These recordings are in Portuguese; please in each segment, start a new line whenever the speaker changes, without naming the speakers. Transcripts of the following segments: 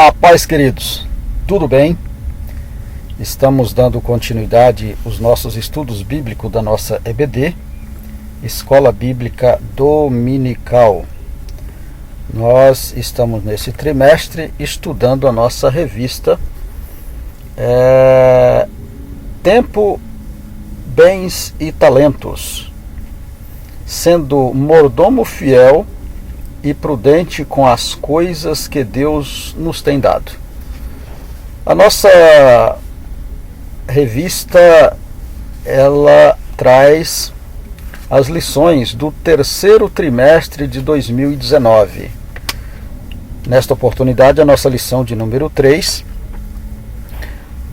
A paz, queridos, tudo bem? Estamos dando continuidade aos nossos estudos bíblicos da nossa EBD, Escola Bíblica Dominical. Nós estamos nesse trimestre estudando a nossa revista Tempo, Bens e Talentos, sendo mordomo fiel e prudente com as coisas que Deus nos tem dado. A nossa revista, ela traz as lições do terceiro trimestre de 2019. Nesta oportunidade, a nossa lição de número 3,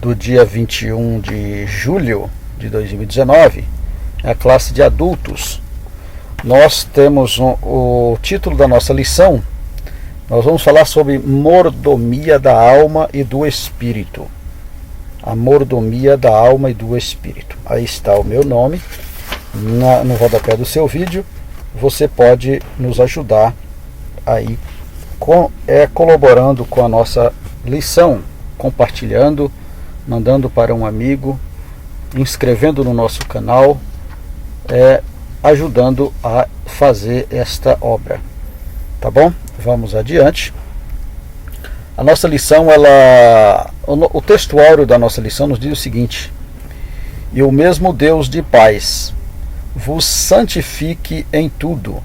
do dia 21 de julho de 2019, é a classe de adultos. Nós temos o título da nossa lição. Nós vamos falar sobre mordomia da alma e do espírito. A mordomia da alma e do espírito. Aí está o meu nome no rodapé do seu vídeo. Você pode nos ajudar aí colaborando com a nossa lição, compartilhando, mandando para um amigo, inscrevendo no nosso canal, ajudando a fazer esta obra. Tá bom? Vamos adiante. A nossa lição, o textuário da nossa lição nos diz o seguinte: e o mesmo Deus de paz vos santifique em tudo,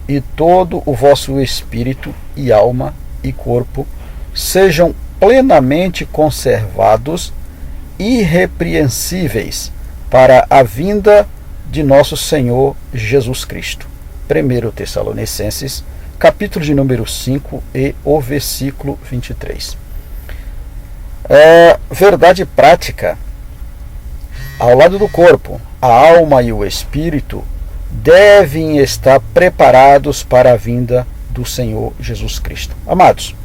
e todo o vosso espírito e alma e corpo sejam plenamente conservados, irrepreensíveis, para a vinda de nosso Senhor Jesus Cristo. 1 Tessalonicenses, capítulo de número 5 e o versículo 23. Verdade prática. Ao lado do corpo, a alma e o espírito devem estar preparados para a vinda do Senhor Jesus Cristo. Amados,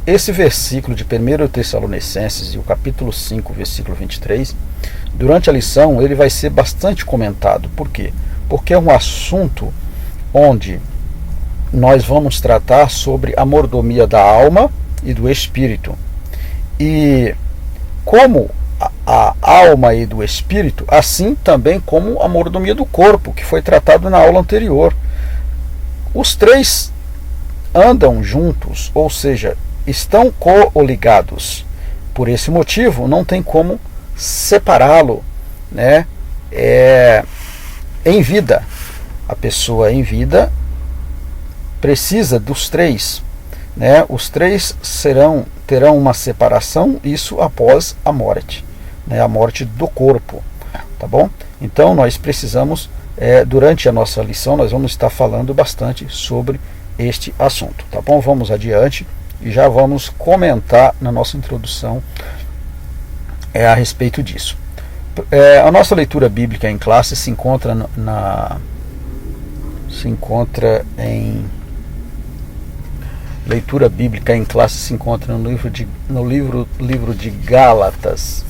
esse versículo de 1 Tessalonicenses e o capítulo 5, versículo 23, durante a lição ele vai ser bastante comentado. Por quê? Porque é um assunto onde nós vamos tratar sobre a mordomia da alma e do espírito. E como a alma e do espírito, assim também como a mordomia do corpo, que foi tratado na aula anterior. Os três andam juntos, ou seja, estão coligados. Por esse motivo, não tem como separá-lo, né? Em vida, a pessoa em vida precisa dos três, né? Os três terão uma separação, isso após a morte, né? A morte do corpo, tá bom? Então nós precisamos, durante a nossa lição, nós vamos estar falando bastante sobre este assunto, tá bom? Vamos adiante e já vamos comentar na nossa introdução a respeito disso. A nossa leitura bíblica em classe se encontra em leitura bíblica em classe se encontra no livro de Gálatas,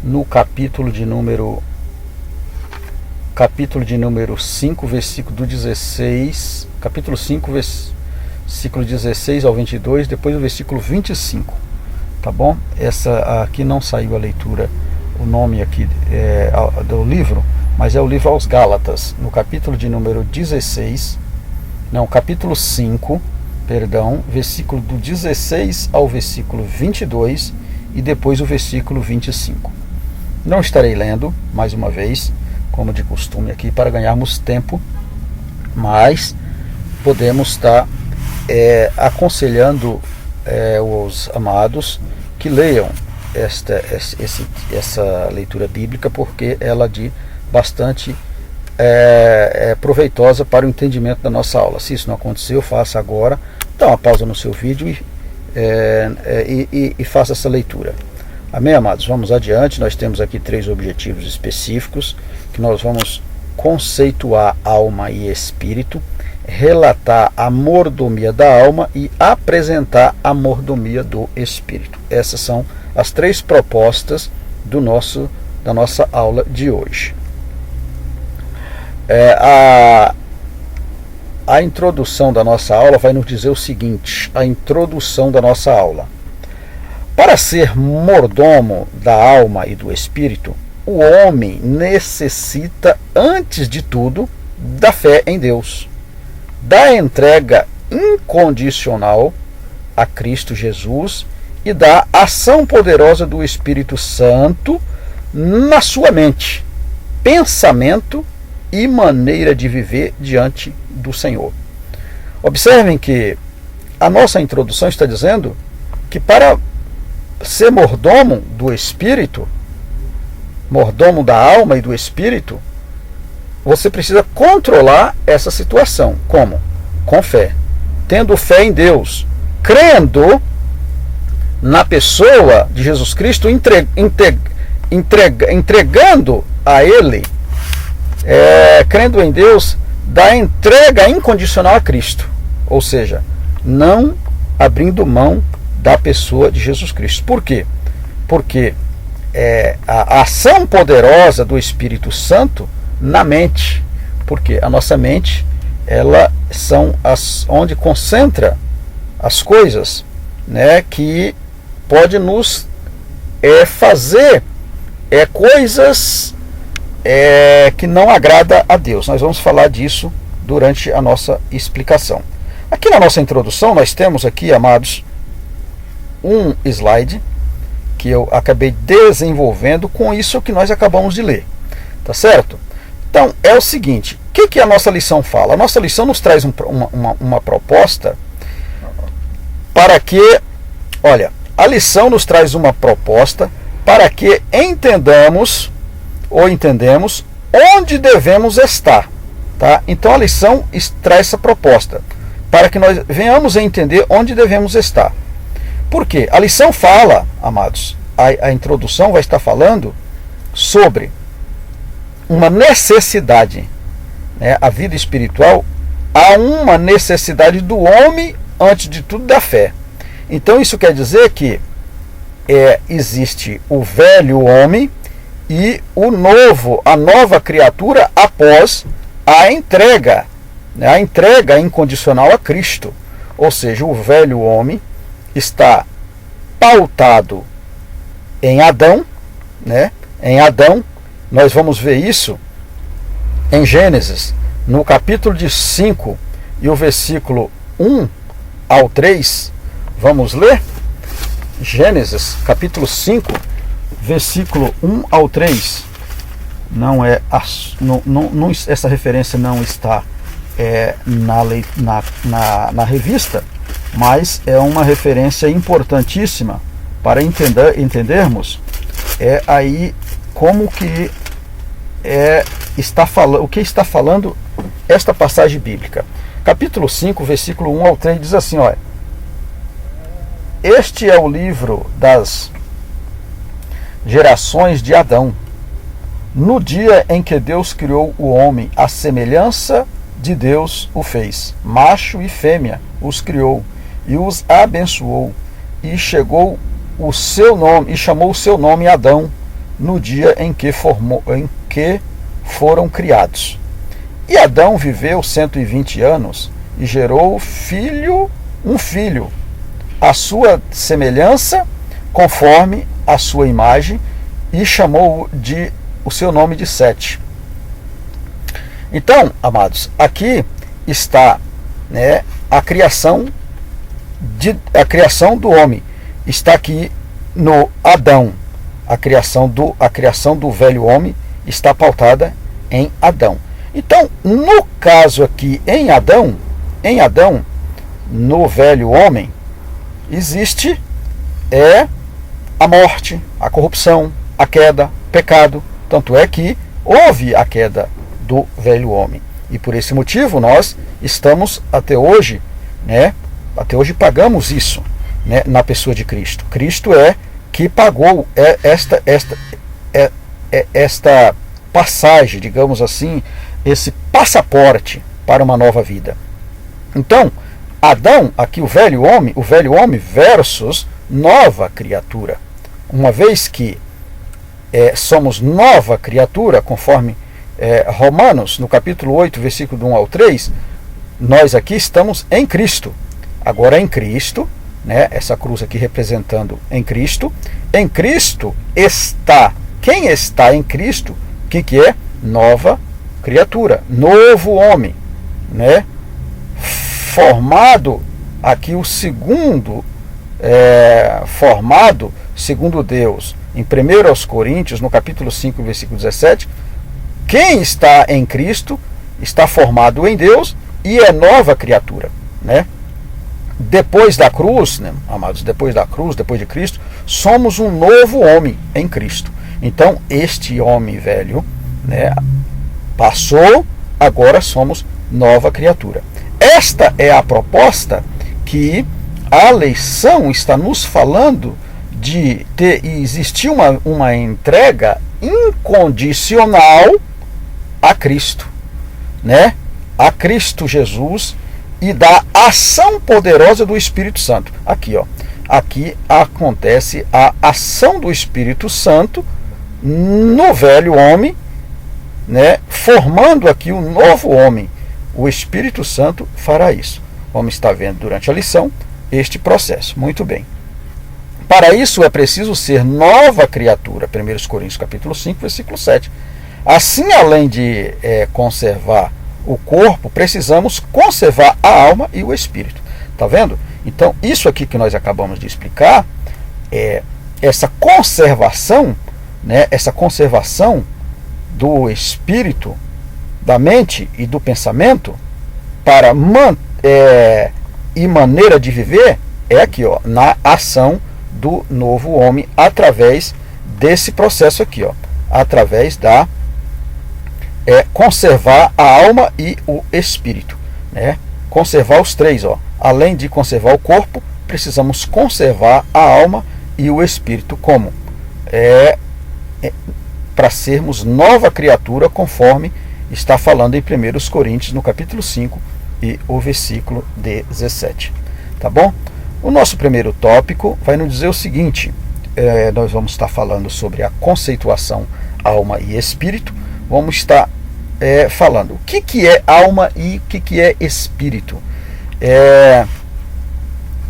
no capítulo de número 5, versículo do 16, capítulo 5, versículo 16 ao 22, depois o versículo 25. Tá bom? Essa aqui não saiu a leitura, o nome aqui do livro, mas é o livro aos Gálatas, no capítulo de número 5, versículo do 16 ao versículo 22 e depois o versículo 25. Não estarei lendo, mais uma vez, como de costume aqui, para ganharmos tempo, mas podemos estar aconselhando os amados que leiam essa leitura bíblica, porque ela de bastante proveitosa para o entendimento da nossa aula. Se isso não aconteceu, faça agora, dá uma pausa no seu vídeo e faça essa leitura. Amém, amados? Vamos adiante. Nós temos aqui 3 objetivos específicos que nós vamos conceituar: alma e espírito, relatar a mordomia da alma e apresentar a mordomia do espírito. Essas são as 3 propostas da nossa aula de hoje. a introdução da nossa aula vai nos dizer o seguinte, a introdução da nossa aula. Para ser mordomo da alma e do espírito, o homem necessita, antes de tudo, da fé em Deus, da entrega incondicional a Cristo Jesus e da ação poderosa do Espírito Santo na sua mente, pensamento e maneira de viver diante do Senhor. Observem que a nossa introdução está dizendo que para ser mordomo do Espírito, mordomo da alma e do Espírito, você precisa controlar essa situação. Como? Com fé. Tendo fé em Deus, crendo na pessoa de Jesus Cristo, entregando a Ele, crendo em Deus, da entrega incondicional a Cristo. Ou seja, não abrindo mão da pessoa de Jesus Cristo. Por quê? Porque a ação poderosa do Espírito Santo na mente. Porque a nossa mente, ela são onde concentra as coisas, né, que pode nos fazer coisas que não agrada a Deus. Nós vamos falar disso durante a nossa explicação. Aqui na nossa introdução nós temos aqui, amados, um slide que eu acabei desenvolvendo com isso que nós acabamos de ler, tá certo? Então é o seguinte, o que a nossa lição fala? A nossa lição nos traz uma proposta para que, olha, a lição nos traz uma proposta para que entendamos onde devemos estar, tá? Então a lição traz essa proposta para que nós venhamos a entender onde devemos estar. Por quê? A lição fala, amados, a introdução vai estar falando sobre uma necessidade, né? A vida espiritual, há uma necessidade do homem, antes de tudo, da fé. Então isso quer dizer que existe o velho homem e a nova criatura após a entrega incondicional a Cristo. Ou seja, o velho homem está pautado em Adão, né? Em Adão, nós vamos ver isso em Gênesis, no capítulo de 5 e o versículo 1 ao 3. Vamos ler? Gênesis, capítulo 5, versículo 1 ao 3. Essa referência não está na revista, mas é uma referência importantíssima para entendermos aí como que o que está falando esta passagem bíblica. Capítulo 5, versículo 1 ao 3 diz assim, olha: este é o livro das gerações de Adão. No dia em que Deus criou o homem, à semelhança de Deus o fez. Macho e fêmea os criou e os abençoou. E chamou o seu nome Adão no dia em que foram criados. E Adão viveu 120 anos e gerou um filho, à sua semelhança, conforme a sua imagem, e chamou o seu nome de Sete. Então, amados, aqui está, né, a criação do homem. Está aqui no Adão. A criação do velho homem está pautada em Adão. Então, no caso aqui em Adão, no velho homem, existe a morte, a corrupção, a queda, o pecado. Tanto é que houve a queda do velho homem. E por esse motivo nós estamos até hoje, né? Até hoje pagamos isso, né, na pessoa de Cristo. Cristo que pagou esta passagem, digamos assim, esse passaporte para uma nova vida. Então, Adão, aqui o velho homem versus nova criatura. Uma vez que somos nova criatura, conforme Romanos, no capítulo 8, versículo 1 ao 3, Nós aqui estamos em Cristo. Agora em Cristo, né, essa cruz aqui representando em Cristo está. Quem está em Cristo, o que é? Nova criatura, novo homem, né? Formado aqui o segundo, formado segundo Deus, em 1 Coríntios, no capítulo 5, versículo 17, quem está em Cristo está formado em Deus e é nova criatura, né? Depois da cruz, né, amados, depois da cruz, depois de Cristo, somos um novo homem em Cristo. Então, este homem velho, né, passou, agora somos nova criatura. Esta é a proposta que a lição está nos falando de existir uma entrega incondicional a Cristo, né? A Cristo Jesus, e da ação poderosa do Espírito Santo. Aqui, ó, aqui acontece a ação do Espírito Santo no velho homem, né, formando aqui um novo homem. O Espírito Santo fará isso. Vamos estar vendo durante a lição este processo. Muito bem. Para isso é preciso ser nova criatura. 1 Coríntios capítulo 5, versículo 7. Assim, além de conservar o corpo, precisamos conservar a alma e o espírito. Tá vendo? Então, isso aqui que nós acabamos de explicar, essa conservação, né, essa conservação do espírito, da mente e do pensamento para e maneira de viver é aqui, ó, na ação do novo homem, através desse processo aqui, ó, através da conservar a alma e o espírito, né? Conservar os três, ó. Além de conservar o corpo, precisamos conservar a alma e o espírito, como para sermos nova criatura, conforme está falando em 1 Coríntios, no capítulo 5 e o versículo 17. Tá bom? O nosso primeiro tópico vai nos dizer o seguinte: nós vamos estar falando sobre a conceituação alma e espírito. Vamos estar falando o que é alma e o que é espírito.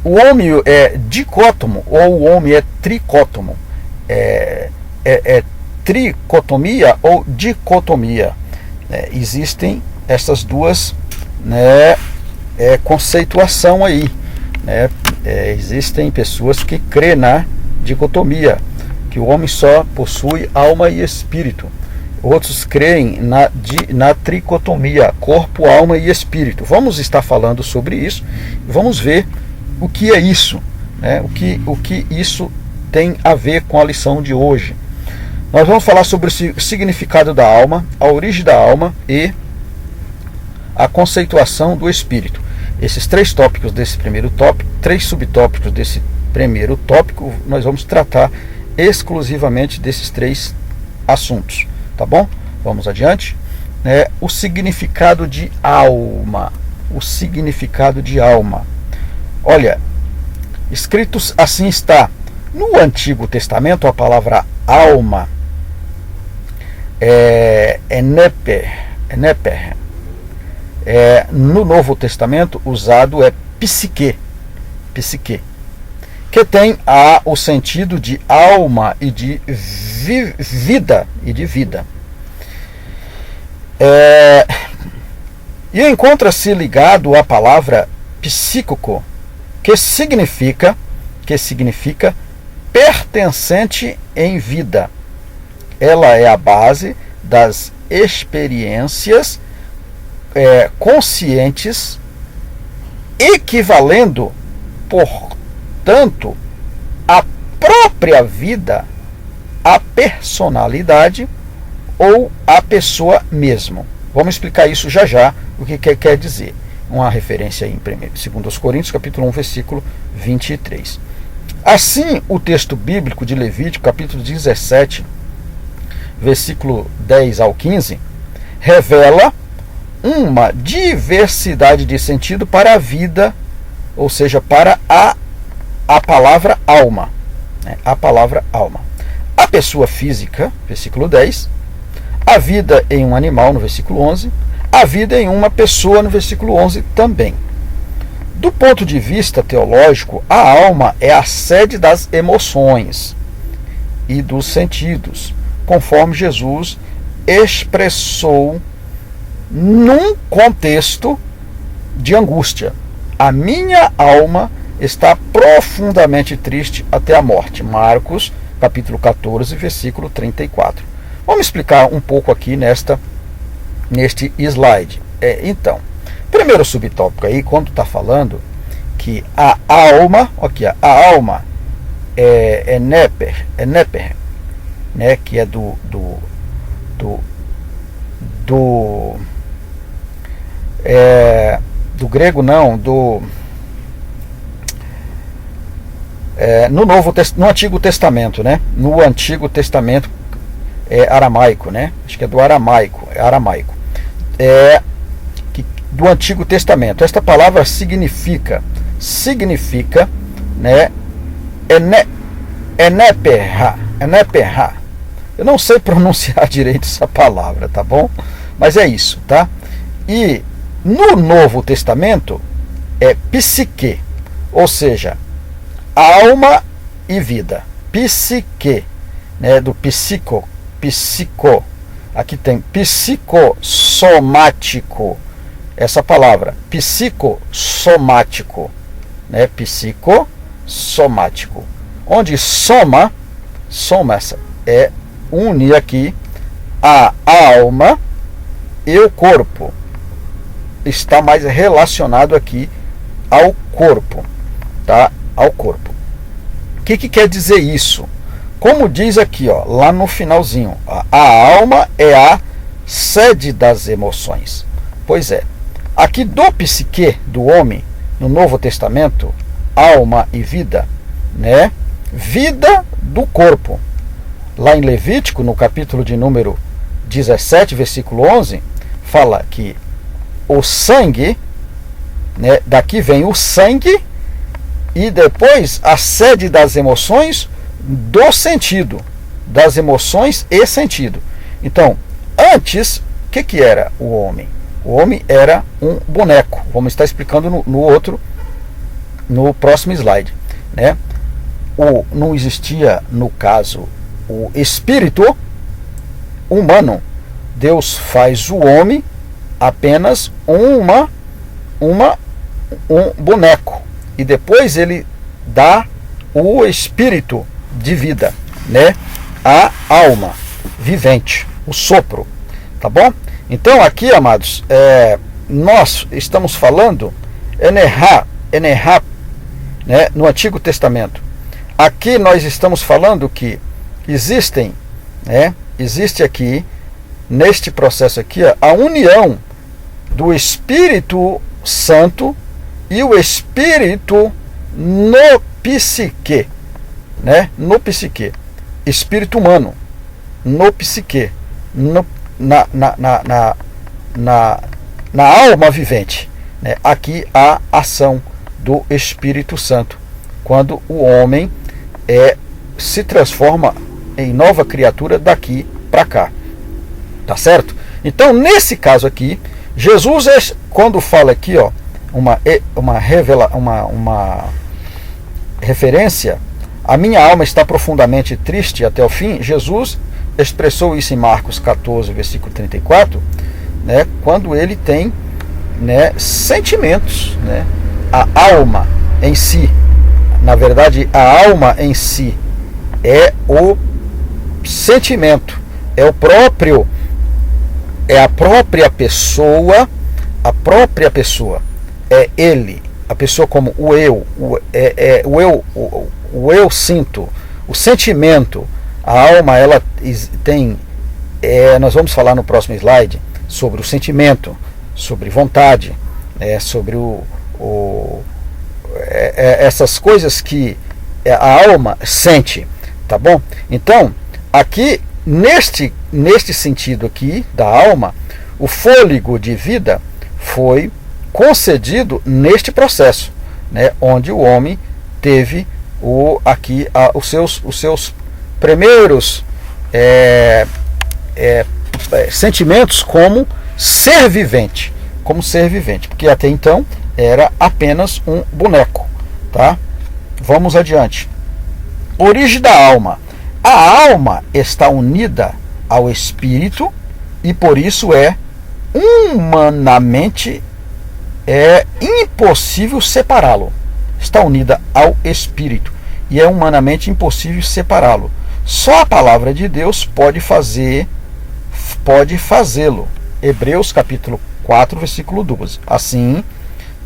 O homem é dicótomo ou o homem é tricótomo. Tricotomia ou dicotomia. Existem essas duas, né, conceituação aí, né? Existem pessoas que crêem na dicotomia, que o homem só possui alma e espírito. Outros creem na tricotomia, corpo, alma e espírito. Vamos estar falando sobre isso. Vamos ver o que é isso, né? O que isso tem a ver com a lição de hoje. Nós vamos falar sobre o significado da alma, a origem da alma e a conceituação do espírito. Esses três tópicos desse primeiro tópico, três subtópicos desse primeiro tópico, nós vamos tratar exclusivamente desses três assuntos. Tá bom? Vamos adiante. O significado de alma. O significado de alma. Olha, escritos assim está. No Antigo Testamento, a palavra alma eneper. No Novo Testamento, usado é psique, que tem o sentido de alma e de vida. E encontra-se ligado à palavra psíquico, que significa pertencente em vida. Ela é a base das experiências conscientes, equivalendo, portanto, à própria vida, à personalidade ou à pessoa mesmo. Vamos explicar isso já, o que quer dizer. Uma referência aí em 2 Coríntios, capítulo 1, versículo 23. Assim, o texto bíblico de Levítico, capítulo 17, versículo 10 ao 15, revela uma diversidade de sentido para a vida, ou seja, para a palavra alma. A palavra alma. A pessoa física, versículo 10, a vida em um animal, no versículo 11, a vida em uma pessoa, no versículo 11 também. Do ponto de vista teológico, a alma é a sede das emoções e dos sentidos, conforme Jesus expressou num contexto de angústia. A minha alma está profundamente triste até a morte. Marcos, capítulo 14, versículo 34. Vamos explicar um pouco aqui neste slide. Então, primeiro subtópico aí, quando está falando que a alma, aqui, a alma é neper, né, que é do grego, não, no Antigo Testamento, né? No Antigo Testamento aramaico, né? Acho que é do aramaico, do Antigo Testamento. Esta palavra significa, né? Eneperra. Eu não sei pronunciar direito essa palavra, tá bom? Mas é isso, tá? E no Novo Testamento é psique, ou seja, alma e vida. Psique, né? Do psico. Aqui tem psicossomático. Essa palavra, psicossomático, né? Psicossomático. Onde soma é unir aqui a alma e o corpo. Está mais relacionado aqui ao corpo, tá? Ao corpo. O que quer dizer isso? Como diz aqui, ó, lá no finalzinho, a alma é a sede das emoções. Pois é, aqui do psique do homem, no Novo Testamento, alma e vida, né? Vida do corpo. Lá em Levítico, no capítulo de número 17, versículo 11, fala que o sangue, né, daqui vem o sangue, e depois a sede das emoções do sentido, das emoções e sentido. Então, antes, o que era o homem? O homem era um boneco. Vamos estar explicando no próximo slide, né? Não existia, no caso, o espírito humano. Deus faz o homem apenas um boneco, e depois ele dá o espírito de vida, né? A alma vivente, o sopro, tá bom? Então aqui, amados, nós estamos falando enerá, né, no Antigo Testamento. Aqui nós estamos falando que existe aqui, neste processo aqui, a união do Espírito Santo e o Espírito no psique, né? No psique, espírito humano, no psique, na alma vivente, né? Aqui a ação do Espírito Santo, quando o homem se transforma em nova criatura daqui para cá, tá certo? Então, nesse caso aqui, Jesus, quando fala aqui, ó, uma referência, a minha alma está profundamente triste até o fim. Jesus expressou isso em Marcos 14, versículo 34, né, quando ele tem, né, sentimentos, né, a alma em si. Na verdade, a alma em si é o sentimento, é a própria pessoa, é ele, a pessoa como o eu, o eu sinto, o sentimento. A alma, ela tem, nós vamos falar no próximo slide sobre o sentimento, sobre vontade, sobre essas coisas que a alma sente, tá bom? Então, aqui, neste sentido aqui da alma, o fôlego de vida foi concedido neste processo, né, onde o homem teve os seus primeiros sentimentos, como ser vivente, porque até então era apenas um boneco, tá? Vamos adiante. Origem da alma. A alma está unida ao espírito e por isso humanamente impossível separá-lo. Está unida ao espírito e é humanamente impossível separá-lo. Só a palavra de Deus pode fazê-lo. Hebreus capítulo 4, versículo 12. Assim,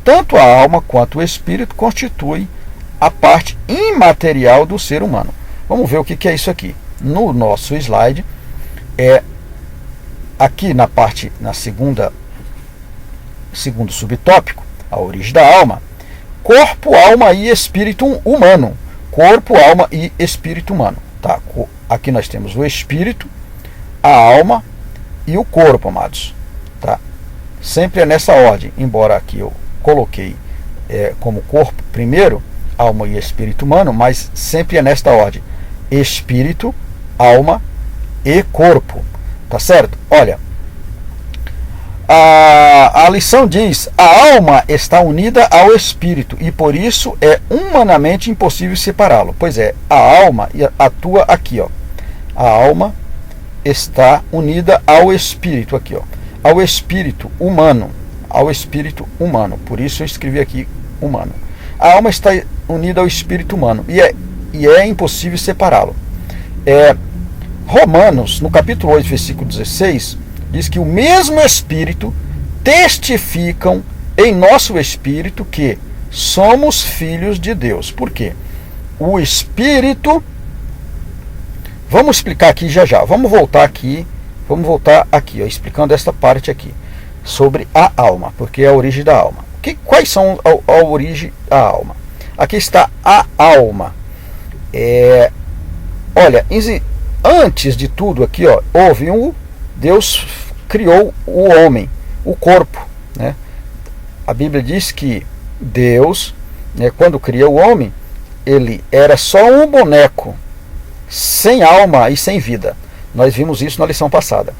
tanto a alma quanto o espírito constituem a parte imaterial do ser humano. Vamos ver o que é isso aqui. No nosso slide, aqui segundo subtópico, a origem da alma, corpo, alma e espírito humano. Corpo, alma e espírito humano. Tá? Aqui nós temos o espírito, a alma e o corpo, amados. Tá? Sempre é nessa ordem, embora aqui eu coloquei como corpo primeiro, alma e espírito humano, mas sempre é nesta ordem: espírito, alma e corpo. Tá certo? Olha, a lição diz: a alma está unida ao espírito e por isso é humanamente impossível separá-lo. Pois é, a alma atua aqui, ó. A alma está unida ao espírito aqui, ó. Ao espírito humano, por isso eu escrevi aqui humano. A alma está unida ao espírito humano e é impossível separá-lo. Romanos, no capítulo 8, versículo 16, diz que o mesmo Espírito testificam em nosso espírito que somos filhos de Deus. Por quê? O Espírito... Vamos explicar aqui já. Vamos voltar aqui, ó, explicando esta parte aqui, sobre a alma, porque é a origem da alma. Quais são a origem da alma? Aqui está a alma. Olha, antes de tudo aqui, ó, Deus criou o homem, o corpo, né? A Bíblia diz que Deus, né, quando cria o homem, ele era só um boneco, sem alma e sem vida. Nós vimos isso na lição passada,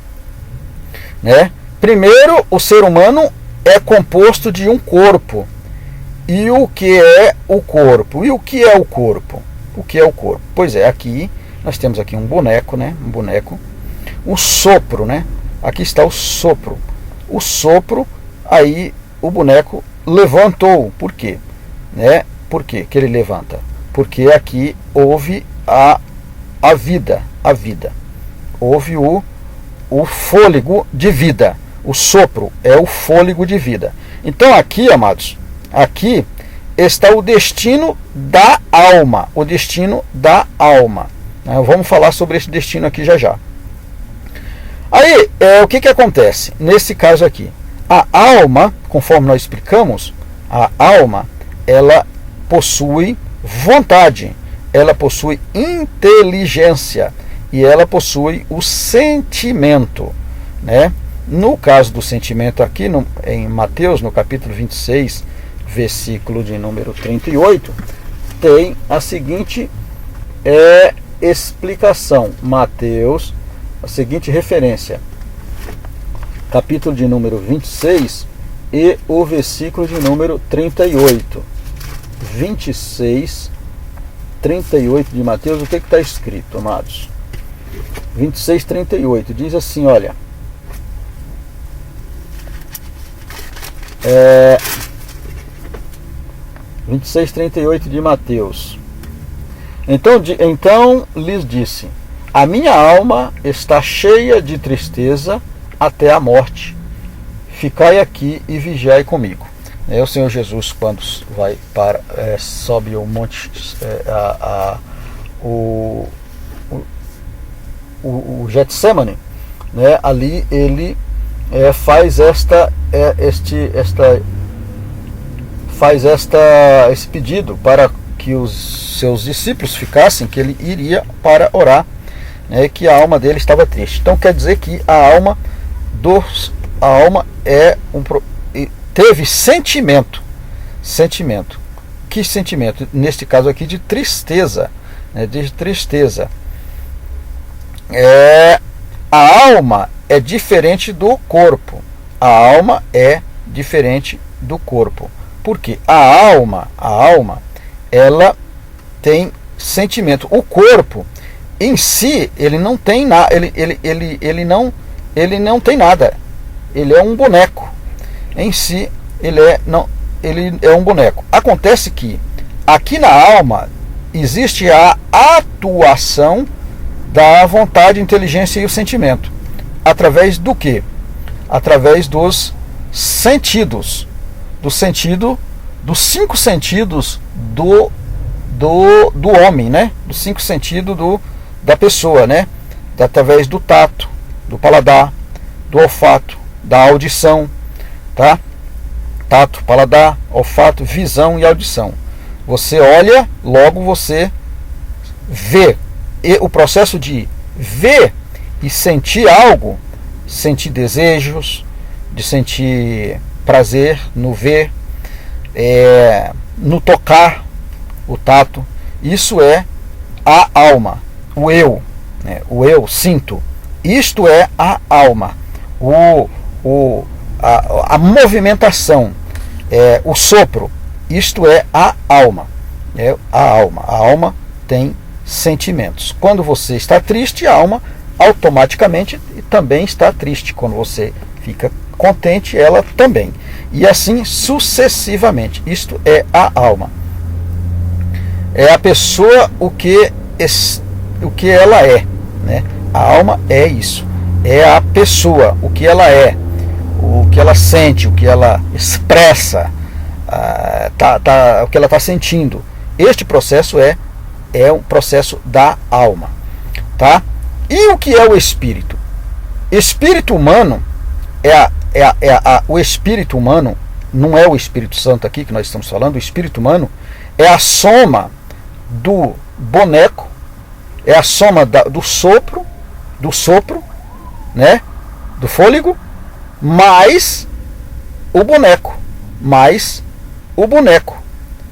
né? Primeiro, o ser humano é composto de um corpo. E o que é o corpo? O que é o corpo? Pois é, aqui nós temos aqui um boneco, né? O sopro, né? Aqui está o sopro. O sopro, aí o boneco levantou. Por quê? Né? Por quê que ele levanta? Porque aqui houve a vida. Houve o fôlego de vida. O sopro é o fôlego de vida. Então aqui, amados, aqui está o destino da alma. Vamos falar sobre esse destino aqui já. Aí, o que acontece? Nesse caso aqui, a alma, conforme nós explicamos, a alma, ela possui vontade, ela possui inteligência e ela possui o sentimento, né? No caso do sentimento aqui, em Mateus, no capítulo 26, versículo de número 38, tem a seguinte explicação. Mateus, a seguinte referência, capítulo de número 26 e o versículo de número 38. 26, 38 de Mateus, o que está escrito, amados? 26, 38, diz assim, olha... 26:38 de Mateus. Então lhes disse: a minha alma está cheia de tristeza até a morte. Ficai aqui e vigiai comigo. O Senhor Jesus, quando vai sobe o monte, o Getsemane, né? Ali ele faz esse pedido para que os seus discípulos ficassem, que ele iria para orar, né, que a alma dele estava triste. Então quer dizer que a alma teve sentimento. Que sentimento? Neste caso aqui de tristeza, né, A alma é diferente do corpo. A alma é diferente do corpo. Porque a alma, ela tem sentimento. O corpo em si, ele não tem nada, ele não tem nada. Ele é um boneco. Em si, ele é um boneco. Acontece que aqui na alma existe a atuação da vontade, inteligência e o sentimento. Através do quê? Através dos sentidos. Dos 5 sentidos do homem, né? Dos 5 sentidos da pessoa, né? Através do tato, do paladar, do olfato, da audição, tá? Tato, paladar, olfato, visão e audição. Você olha, logo você vê. E o processo de ver e sentir algo, sentir desejos, de sentir prazer no ver, no tocar, o tato, isso é a alma, o eu, né? O eu sinto. Isto é a alma, a movimentação, o sopro. Isto é a alma. A alma tem sentimentos. Quando você está triste, a alma automaticamente também está triste. Quando você fica contente, ela também. E assim sucessivamente. Isto é a alma. É a pessoa o que ela é, né? A alma é isso. É a pessoa, o que ela é, o que ela sente, o que ela expressa, o que ela está sentindo. Este processo é um processo da alma, tá? E o que é o espírito? Espírito humano o espírito humano não é o Espírito Santo aqui que nós estamos falando. O espírito humano é a soma do boneco, é a soma do sopro, né? Do fôlego, mais o boneco,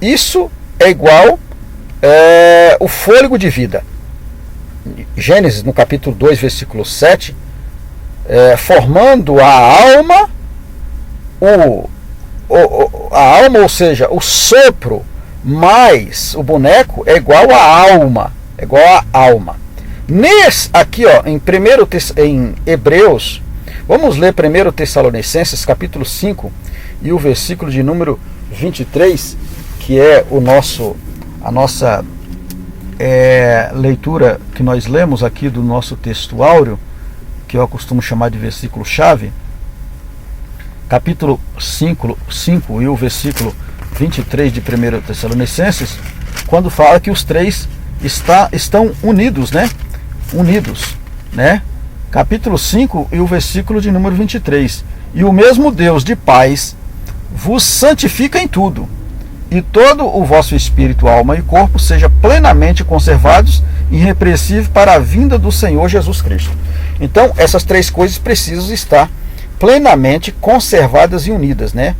Isso é igual o fôlego de vida. Gênesis, no capítulo 2, versículo 7, formando a alma, ou seja, o sopro mais o boneco é igual à alma. Aqui, ó, em Hebreus, vamos ler 1 Tessalonicenses, capítulo 5, e o versículo de número 23, que é a nossa leitura que nós lemos aqui do nosso texto áureo, que eu costumo chamar de versículo-chave, capítulo 5 e o versículo 23 de 1 Tessalonicenses, quando fala que os três estão unidos, né? Capítulo 5 e o versículo de número 23. E o mesmo Deus de paz vos santifica em tudo, e todo o vosso espírito, alma e corpo seja plenamente conservados e irrepreensíveis para a vinda do Senhor Jesus Cristo. Então, essas três coisas precisam estar plenamente conservadas e unidas, né?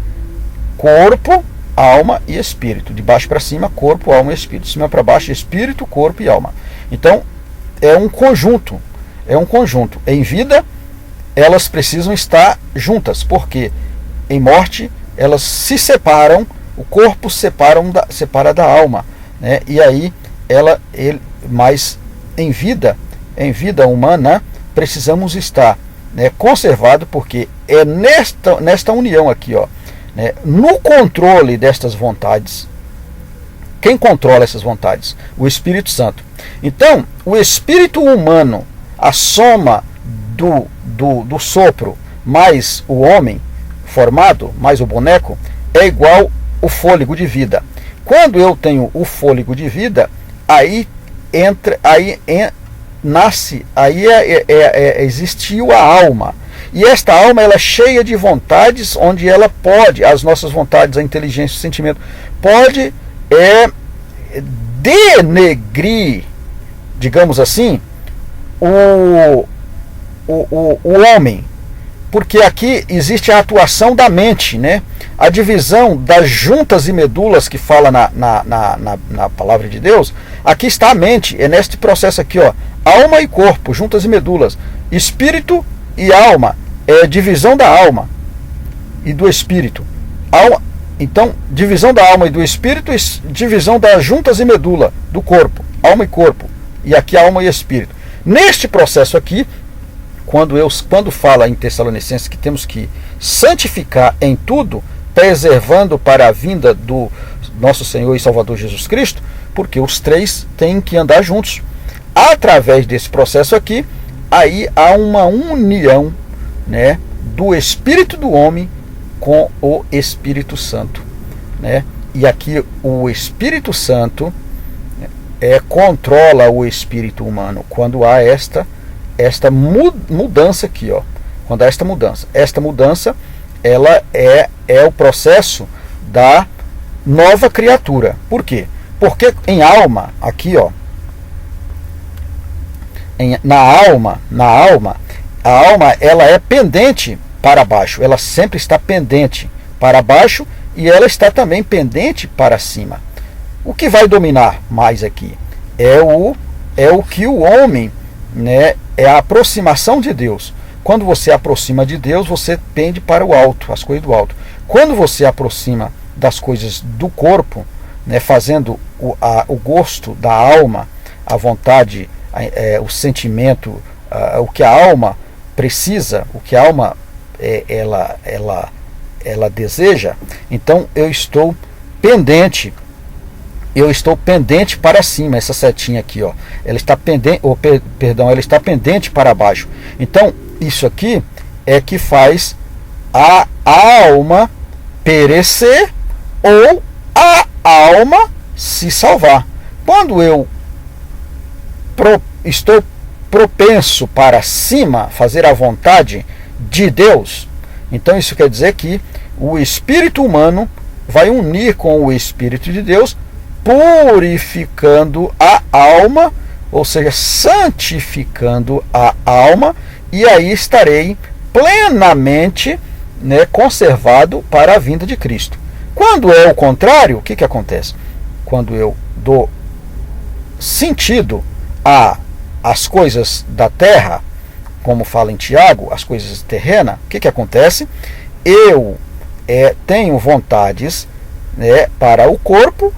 Corpo, alma e espírito. De baixo para cima, corpo, alma e espírito. De cima para baixo, espírito, corpo e alma. Então, é um conjunto. Em vida, elas precisam estar juntas, porque em morte, elas se separam. O corpo separa da alma, né? E aí mas em vida humana precisamos estar, né, conservado, porque é nesta união aqui, ó, né, no controle destas vontades. Quem controla essas vontades? O Espírito Santo. Então, o espírito humano, a soma do sopro mais o homem formado, mais o boneco, é igual o fôlego de vida. Quando eu tenho o fôlego de vida, existiu a alma. E esta alma, ela é cheia de vontades, onde ela pode, as nossas vontades, a inteligência, o sentimento, pode denegrir, digamos assim, o homem. Porque aqui existe a atuação da mente, né? A divisão das juntas e medulas que fala na palavra de Deus. Aqui está a mente, é neste processo aqui, ó, alma e corpo, juntas e medulas, espírito e alma, divisão da alma, e do espírito. Então, divisão da alma e do espírito, divisão das juntas e medula do corpo, alma e corpo, e aqui alma e espírito. Neste processo aqui, quando fala em Tessalonicenses que temos que santificar em tudo, preservando para a vinda do nosso Senhor e Salvador Jesus Cristo, porque os três têm que andar juntos. Através desse processo aqui, aí há uma união, né, do espírito do homem com o Espírito Santo, né? E aqui o Espírito Santo controla o espírito humano quando há esta mudança aqui, ó. Quando há esta mudança, ela é o processo da nova criatura. Por quê? Porque em alma, aqui, ó, na alma, a alma ela é pendente para baixo, ela sempre está pendente para baixo e ela está também pendente para cima. O que vai dominar mais aqui é o que o homem, né, é a aproximação de Deus. Quando você aproxima de Deus, você pende para o alto, as coisas do alto. Quando você aproxima das coisas do corpo, né, fazendo o gosto da alma, a vontade, o sentimento, o que a alma precisa, o que a alma ela deseja, então eu estou pendente para cima. Essa setinha aqui, ó, ela está pendente, ela está pendente para baixo. Então isso aqui é que faz a alma perecer ou a alma se salvar. Quando eu estou propenso para cima, fazer a vontade de Deus, então isso quer dizer que o espírito humano vai unir com o Espírito de Deus, purificando a alma, ou seja, santificando a alma, e aí estarei plenamente, né, conservado para a vinda de Cristo. Quando é o contrário, o que acontece? Quando eu dou sentido às coisas da terra, como fala em Tiago, as coisas terrenas, o que acontece? Eu tenho vontades, né, para o corpo,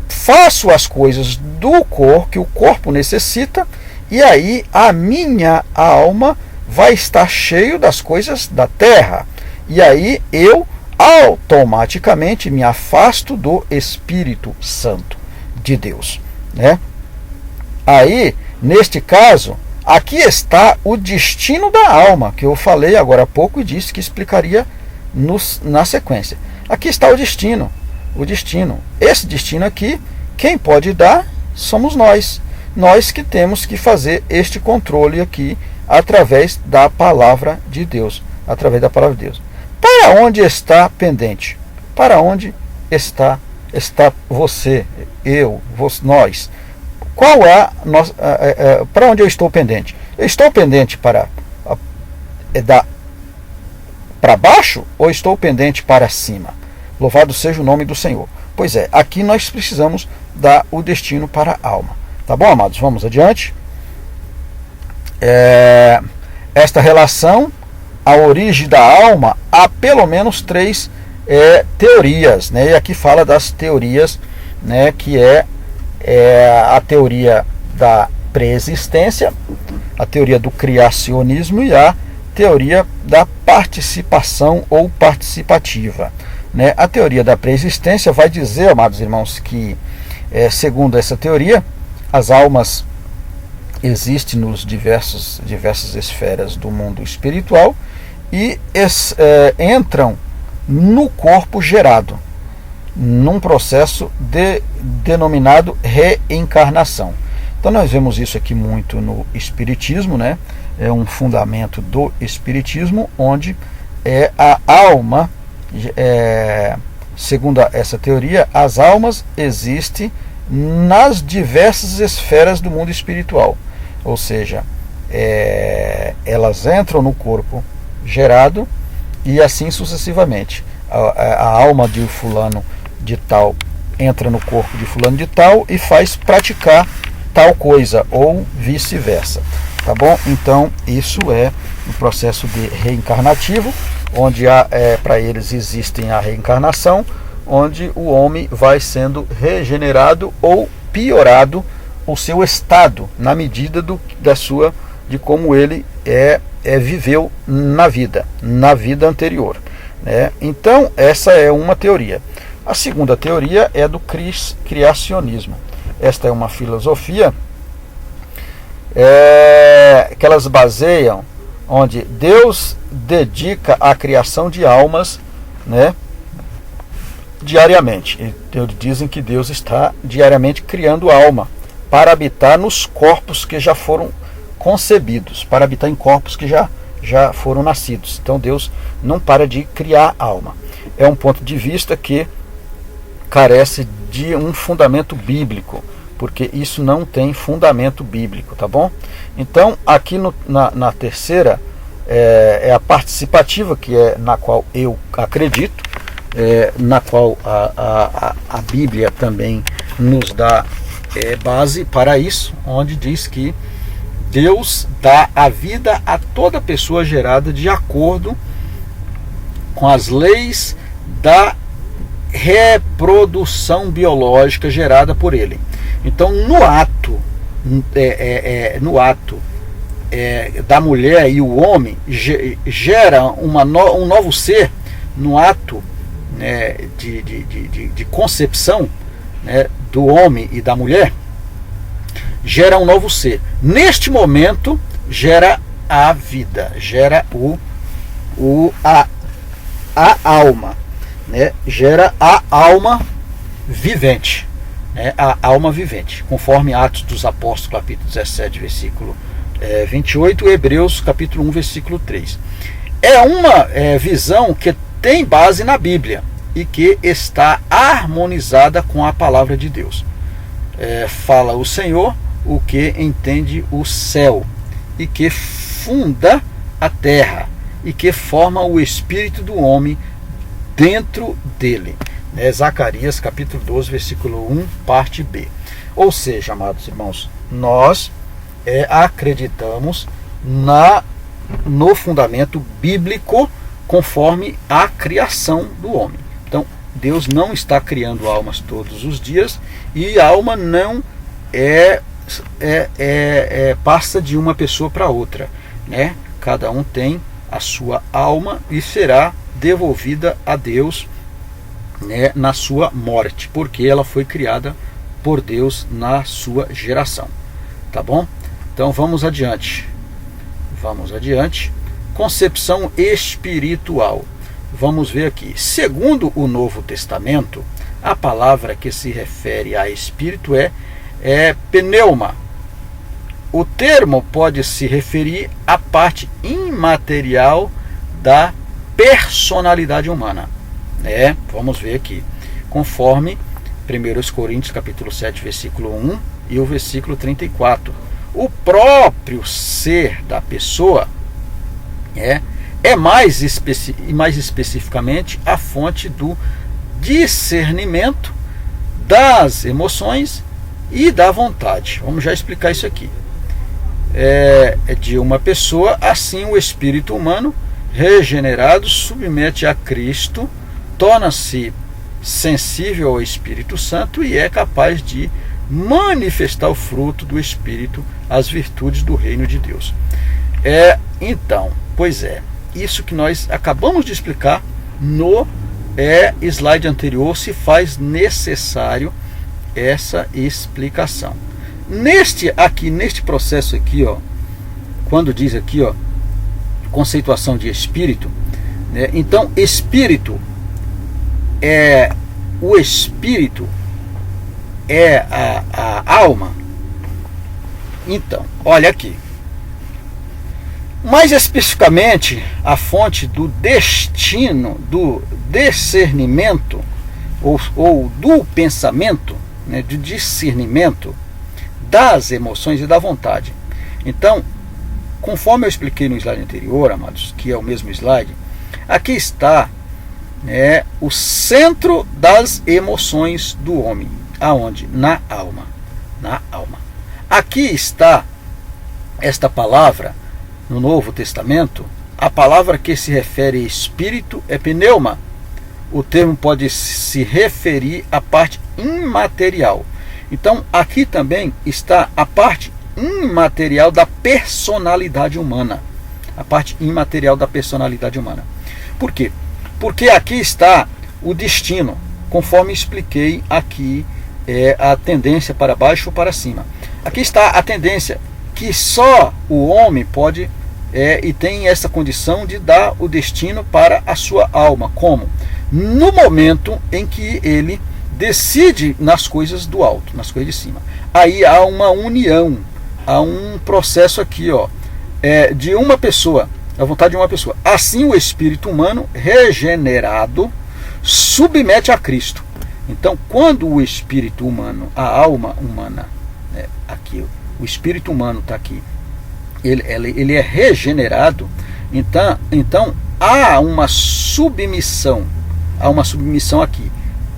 faço as coisas do corpo que o corpo necessita, e aí a minha alma vai estar cheio das coisas da terra. E aí eu automaticamente me afasto do Espírito Santo de Deus, né? Aí, neste caso, aqui está o destino da alma, que eu falei agora há pouco e disse que explicaria na sequência. Aqui está o destino. Esse destino aqui, quem pode dar somos nós. Nós que temos que fazer este controle aqui através da palavra de Deus. Através da palavra de Deus. Para onde está pendente? Para onde está você, eu, nós? Qual é para onde eu estou pendente? Eu estou pendente para baixo ou estou pendente para cima? Louvado seja o nome do Senhor. Pois é, aqui nós precisamos dar o destino para a alma. Tá bom, amados? Vamos adiante. Esta relação, a origem da alma, há pelo menos 3 teorias, né? E aqui fala das teorias, né, que é a teoria da pré-existência, a teoria do criacionismo e a teoria da participação ou participativa, né? A teoria da pré-existência vai dizer, amados irmãos, que segundo essa teoria, as almas existem nos diversas esferas do mundo espiritual e entram no corpo gerado, num processo denominado reencarnação. Então nós vemos isso aqui muito no Espiritismo, né? É um fundamento do Espiritismo, onde a alma, segundo essa teoria, as almas existem nas diversas esferas do mundo espiritual. Ou seja, elas entram no corpo gerado e assim sucessivamente. A alma de fulano de tal entra no corpo de fulano de tal e faz praticar tal coisa, ou vice-versa. Tá bom? Então, isso é o processo de reencarnativo, onde para eles existem a reencarnação, onde o homem vai sendo regenerado ou piorado o seu estado na medida de como ele viveu na vida anterior, né? Então essa é uma teoria. A segunda teoria é do criacionismo. Esta é uma filosofia que elas baseiam onde Deus dedica a criação de almas, né, diariamente. Eles dizem que Deus está diariamente criando alma para habitar nos corpos que já foram concebidos, para habitar em corpos que já foram nascidos. Então Deus não para de criar alma. É um ponto de vista que carece de um fundamento bíblico, porque isso não tem fundamento bíblico, tá bom? Então, aqui na terceira, é a participativa, que é na qual eu acredito, na qual a Bíblia também nos dá base para isso, onde diz que Deus dá a vida a toda pessoa gerada de acordo com as leis da reprodução biológica gerada por ele. Então, no ato da mulher e o homem gera um novo ser no ato, né, de concepção, né, do homem e da mulher, gera um novo ser. Neste momento gera a vida, gera a alma, né? Gera a alma vivente, né? A alma vivente, conforme Atos dos Apóstolos, capítulo 17, versículo 28, e Hebreus, capítulo 1, versículo 3. É uma visão que tem base na Bíblia e que está harmonizada com a palavra de Deus. Fala o Senhor o que entende o céu, e que funda a terra, e que forma o espírito do homem dentro dele. Zacarias capítulo 12, versículo 1, parte B. Ou seja, amados irmãos, nós acreditamos no fundamento bíblico conforme a criação do homem. Então, Deus não está criando almas todos os dias, e a alma não passa de uma pessoa para outra, né? Cada um tem a sua alma e será devolvida a Deus, né, na sua morte, porque ela foi criada por Deus na sua geração. Tá bom? Então vamos adiante. Concepção espiritual. Vamos ver aqui. Segundo o Novo Testamento, a palavra que se refere a espírito é pneuma. O termo pode se referir à parte imaterial da personalidade humana. Vamos ver aqui. Conforme 1 Coríntios capítulo 7, versículo 1 e o versículo 34. O próprio ser da pessoa é mais especificamente a fonte do discernimento, das emoções e da vontade. Vamos já explicar isso aqui. De uma pessoa, assim o espírito humano regenerado submete a Cristo, torna-se sensível ao Espírito Santo e é capaz de manifestar o fruto do Espírito, as virtudes do reino de Deus. Então, isso que nós acabamos de explicar no slide anterior, se faz necessário essa explicação. Neste processo aqui, quando diz aqui, conceituação de espírito, né? Então, o espírito é a alma. Então, olha aqui. Mais especificamente, a fonte do destino, do discernimento, ou do pensamento, né, do discernimento das emoções e da vontade. Então, conforme eu expliquei no slide anterior, amados, que é o mesmo slide, aqui está, né, o centro das emoções do homem. Aonde? Na alma. Na alma. Aqui está esta palavra no Novo Testamento, a palavra que se refere a espírito é pneuma. O termo pode se referir à parte imaterial. Então, aqui também está a parte imaterial da personalidade humana. A parte imaterial da personalidade humana. Por quê? Porque aqui está o destino, conforme expliquei aqui, a tendência para baixo ou para cima. Aqui está a tendência que só o homem pode e tem essa condição de dar o destino para a sua alma. Como? No momento em que ele decide nas coisas do alto, nas coisas de cima. Aí há uma união, há um processo aqui, de uma pessoa, a vontade de uma pessoa. Assim o espírito humano regenerado submete a Cristo. Então, quando o espírito humano, a alma humana, aqui, o espírito humano está aqui, ele é regenerado, então há uma submissão aqui,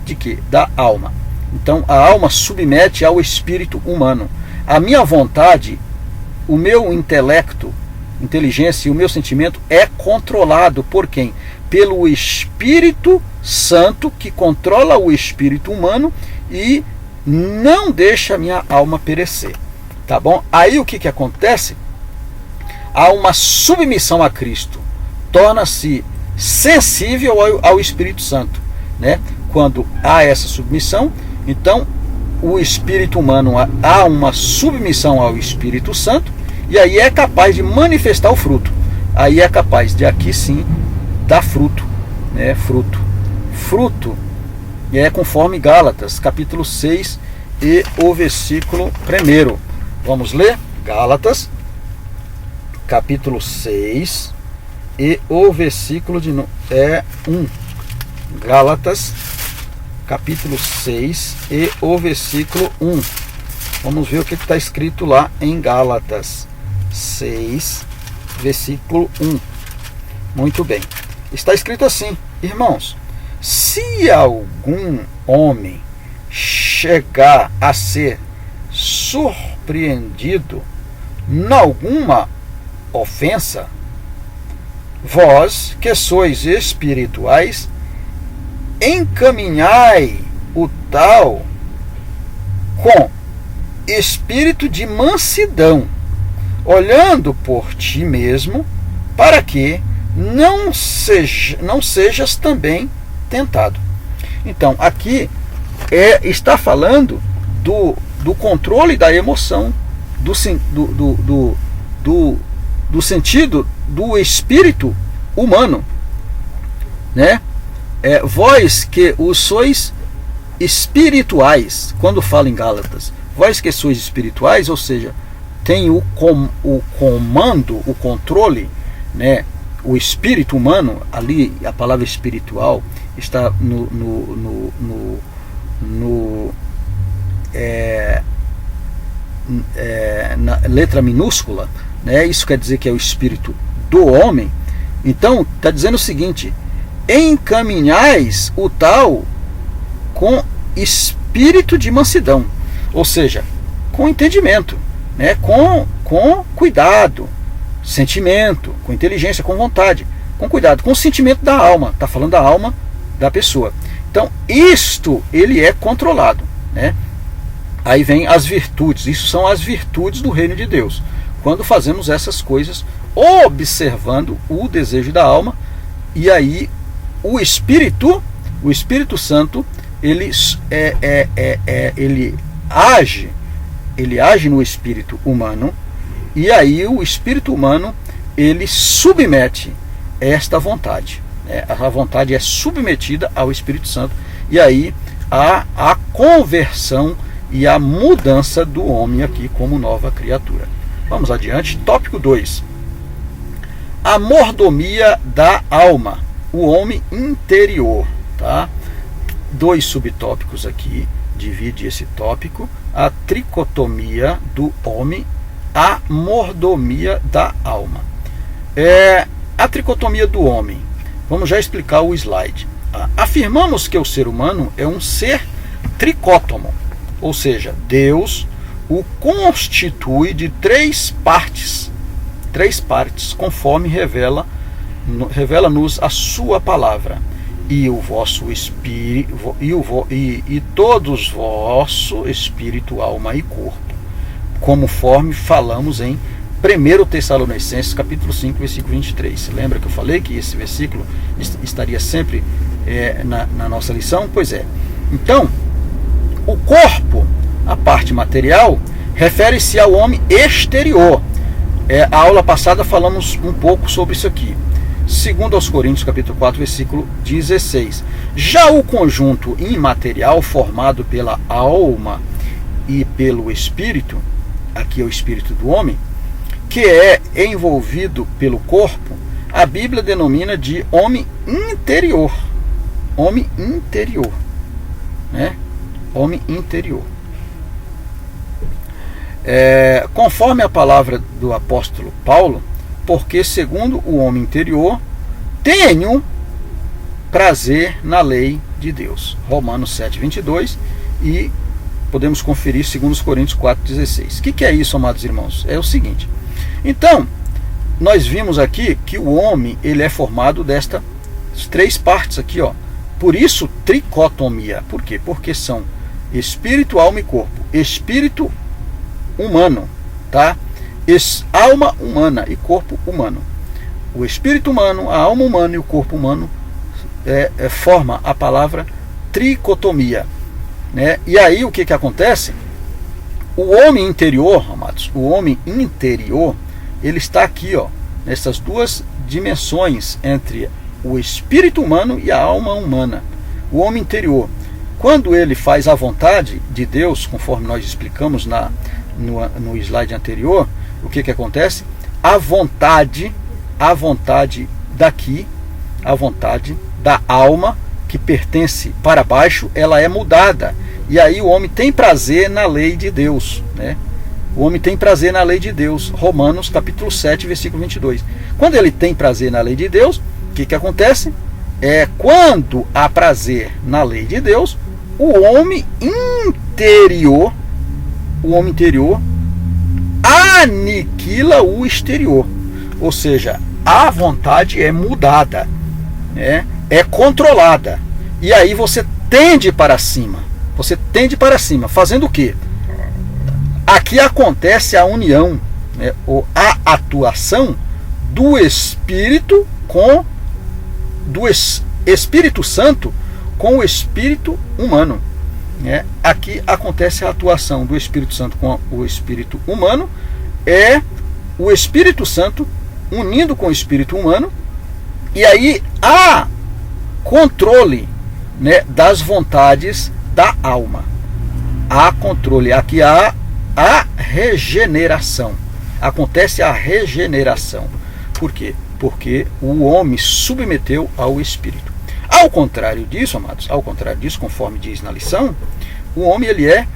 de quê? Da alma. Então a alma submete ao espírito humano. A minha vontade, o meu intelecto, inteligência e o meu sentimento é controlado por quem? Pelo Espírito Santo, que controla o espírito humano e não deixa a minha alma perecer. Tá bom? Aí o que acontece? Há uma submissão a Cristo, torna-se sensível ao Espírito Santo, né? Quando há essa submissão, então o espírito humano há uma submissão ao Espírito Santo, e aí é capaz de manifestar o fruto. Aí é capaz de aqui sim dar fruto, né? Fruto é conforme Gálatas, capítulo 6 e o versículo 1. Vamos ler? Gálatas, capítulo 6 e o versículo 1. Gálatas, capítulo 6 e o versículo 1. Vamos ver o que está escrito lá em Gálatas 6, versículo 1. Muito bem. Está escrito assim: irmãos, se algum homem chegar a ser surpreendido em alguma ofensa, vós que sois espirituais, encaminhai o tal com espírito de mansidão, olhando por ti mesmo, para que não sejas também tentado. Então, aqui está falando do controle da emoção, do sentido do espírito humano, né? Vós que os sois espirituais, quando fala em Gálatas, vós que sois espirituais, ou seja, tem o comando, o controle, né? O espírito humano, ali a palavra espiritual está na letra minúscula, né? Isso quer dizer que é o espírito do homem. Então está dizendo o seguinte: encaminhais o tal com espírito de mansidão, ou seja, com entendimento, né? com cuidado, sentimento, com inteligência, com vontade, com cuidado, com o sentimento da alma. Está falando da alma da pessoa. Então isto ele é controlado, né? Aí vem as virtudes. Isso são as virtudes do reino de Deus, quando fazemos essas coisas observando o desejo da alma. E aí o Espírito Santo, ele age no espírito humano, e aí o espírito humano ele submete esta vontade, né? A vontade é submetida ao Espírito Santo, e aí há a conversão e a mudança do homem aqui como nova criatura. Vamos adiante. Tópico 2. A mordomia da alma, o homem interior, tá? 2 subtópicos aqui, divide esse tópico: a tricotomia do homem, a mordomia da alma. A tricotomia do homem, vamos já explicar o slide. Afirmamos que o ser humano é um ser tricótomo, ou seja, Deus o constitui de 3 partes, conforme revela revela-nos a sua palavra, e o vosso espírito, e todos vosso espírito, alma e corpo, conforme falamos em 1 Tessalonicenses capítulo 5, versículo 23. Lembra que eu falei que esse versículo estaria sempre na nossa lição? Pois é. Então, o corpo, a parte material, refere-se ao homem exterior. A aula passada falamos um pouco sobre isso aqui. 2 aos Coríntios capítulo 4, versículo 16. Já o conjunto imaterial, formado pela alma e pelo espírito, aqui é o espírito do homem, que é envolvido pelo corpo, a Bíblia denomina de homem interior. Homem interior, né? Homem interior. Conforme a palavra do apóstolo Paulo, porque segundo o homem interior, tenho prazer na lei de Deus. Romanos 7, 22, e podemos conferir 2 Coríntios 4, 16. O que é isso, amados irmãos? É o seguinte. Então, nós vimos aqui que o homem ele é formado destas 3 partes aqui, ó. Por isso, tricotomia. Por quê? Porque são espírito, alma e corpo. Espírito humano, tá? Alma humana e corpo humano. O espírito humano, a alma humana e o corpo humano forma a palavra tricotomia, né? E aí o que acontece? O homem interior, amados, o homem interior, ele está aqui, ó, nessas 2 dimensões entre o espírito humano e a alma humana. O homem interior, quando ele faz a vontade de Deus, conforme nós explicamos no slide anterior, o que acontece? A vontade daqui, a vontade da alma que pertence para baixo, ela é mudada. E aí o homem tem prazer na lei de Deus, né? O homem tem prazer na lei de Deus. Romanos capítulo 7, versículo 22. Quando ele tem prazer na lei de Deus, o que acontece? Quando há prazer na lei de Deus, o homem interior aniquila o exterior. Ou seja, a vontade é mudada, né? É controlada. E aí você tende para cima. Você tende para cima. Fazendo o quê? Aqui acontece a união, né, ou a atuação do Espírito Espírito Santo com o Espírito humano, né? Aqui acontece a atuação do Espírito Santo com o Espírito humano, o Espírito Santo unindo com o Espírito humano, e aí há controle, né, das vontades da alma. Há controle, aqui há a regeneração. Acontece a regeneração. Por quê? Porque o homem submeteu ao Espírito. Ao contrário disso, amados, conforme diz na lição, o homem ele é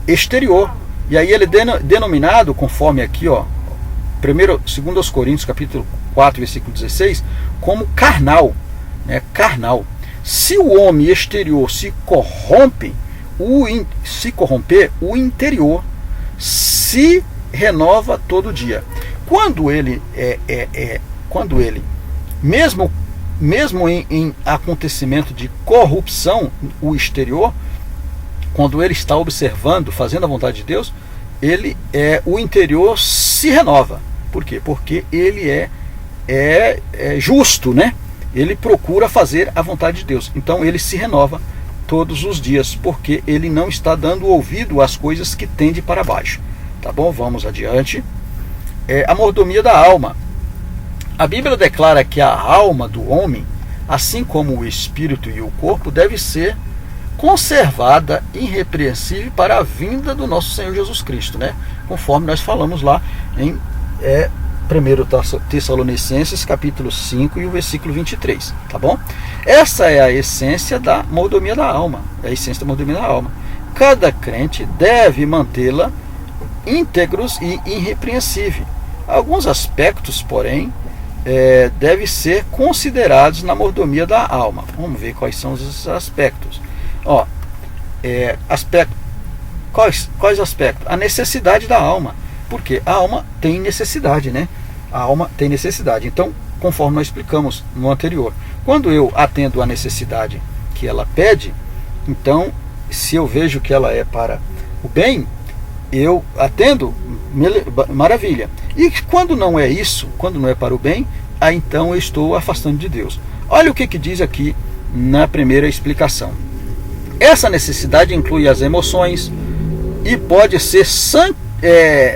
exterior. E aí ele é denominado, conforme aqui, ó, 2 Coríntios capítulo 4, versículo 16, como carnal, né? Carnal. Se o homem exterior se corromper, o interior se renova todo dia. Quando ele mesmo em acontecimento de corrupção, o exterior, quando ele está observando, fazendo a vontade de Deus, o interior se renova. Por quê? Porque ele é justo, né? Ele procura fazer a vontade de Deus. Então ele se renova todos os dias, porque ele não está dando ouvido às coisas que tendem para baixo. Tá bom? Vamos adiante. A mordomia da alma. A Bíblia declara que a alma do homem, assim como o espírito e o corpo, deve ser conservada irrepreensível para a vinda do nosso Senhor Jesus Cristo, né? Conforme nós falamos lá em 1 Tessalonicenses capítulo 5 e o versículo 23, tá bom? Essa é a essência da mordomia da alma, Cada crente deve mantê-la íntegros e irrepreensível. Alguns aspectos, porém, devem ser considerados na mordomia da alma. Vamos ver quais são esses aspectos. Quais aspectos? A necessidade da alma. Porque a alma tem necessidade, né? A alma tem necessidade. Então, conforme nós explicamos no anterior. Quando eu atendo a necessidade que ela pede, então, se eu vejo que ela é para o bem, eu atendo, maravilha. E quando não é isso, quando não é para o bem, aí então eu estou afastando de Deus. Olha o que diz aqui na primeira explicação. Essa necessidade inclui as emoções e pode ser